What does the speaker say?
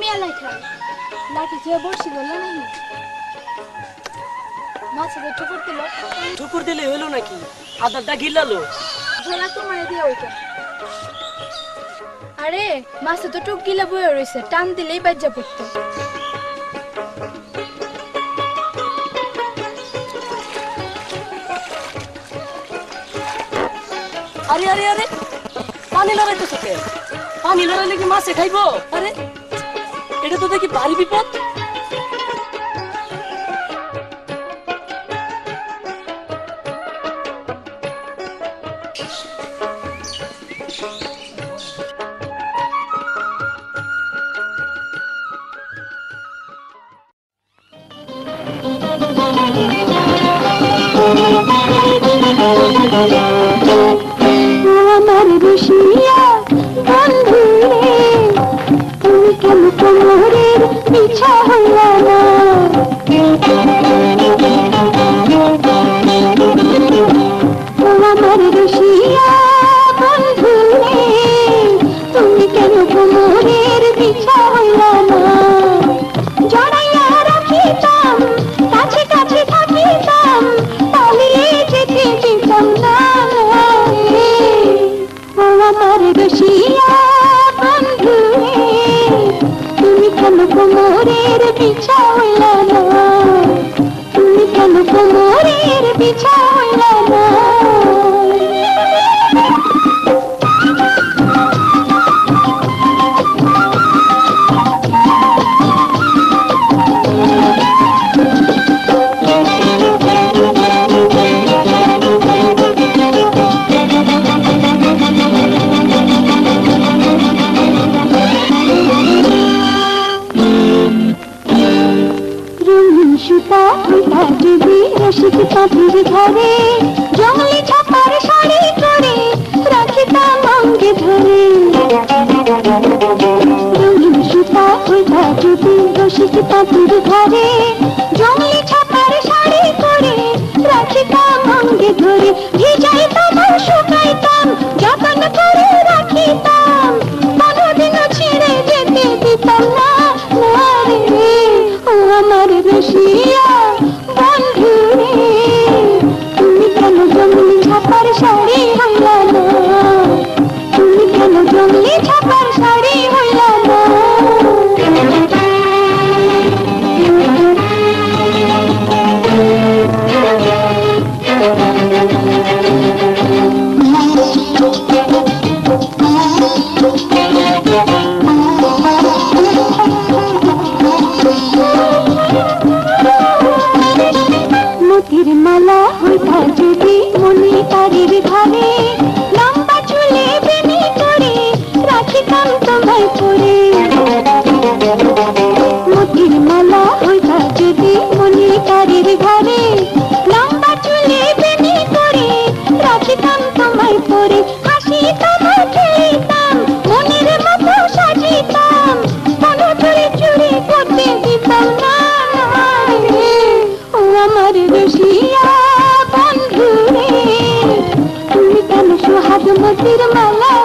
মিয়া লেখা লাঠি দিয়ে বসি বললো নাকি মাছে ঠুকুর দিলে হলো নাকি আদারটা গিলালো ঝোলা তোমার দিয়ে ওইটা আরে মাছে তো টুক গিলা বয়ে রয়েছে টান দিলেই বাজ্যা পড়তো আরে আরে আরে পানি লড়াইতেছো কে পানি লড়াইলে কি মাছে খাইবো আরে এটা তো দেখি ভারী বিপদ আমার রসিয়া বন্ধু রে তুমি কেন কোমরের পিছা হইলা না আমার রসিয়া বন্ধু রে তুমি কেন কোমরের পিছা হইলা না জড়াইয়া রাখিতাম কাছে কাছে থাকিতাম পালিয়ে যেতে দিতাম না আমার রসিয়া বন্ধু রে তুমি কেন কোমরের পিছা হইলা না তুমি কেন কোমরের পিছা হইলা না রসিক পাখির ঘরে জঙ্গলি ছাপার শাড়ি করে রাখিতাম অঙ্গে ধরে রঙিন সুতা হইতা যদি রসিক পাখির ঘরে জঙ্গলি ছাপার শাড়ি করে রাখিতাম অঙ্গে ধরে ভিজাইতাম শুকাইতাম যতন করে রাখিতাম কোনোদিনও ছেড়ে যেতে দিতাম না রে ও আমার রসিয়া বন্ধু রে তুমি কেন জঙ্গলি ছাপার শাড়ি হইলা না তুমি কেন জঙ্গলি ছাপার শাড়ি হইলা না মতির মালা হইতা যদি মনে তারির ঘরে লম্বা চুলে বেনি করে রাখিতাম তোমায় পরে মতির মালা হইতা যদি মনে তারির ঘরে লম্বা চুলে বেনি করে রাখিতাম তোমায় পরে হাসিতাম খেলিতাম মনের মতো সাজিতাম কোনো চুরি চুরি করতে দিতাম না আমার রসিয়া বন্ধু রে তুমি কেন সোহাগ মতির মালা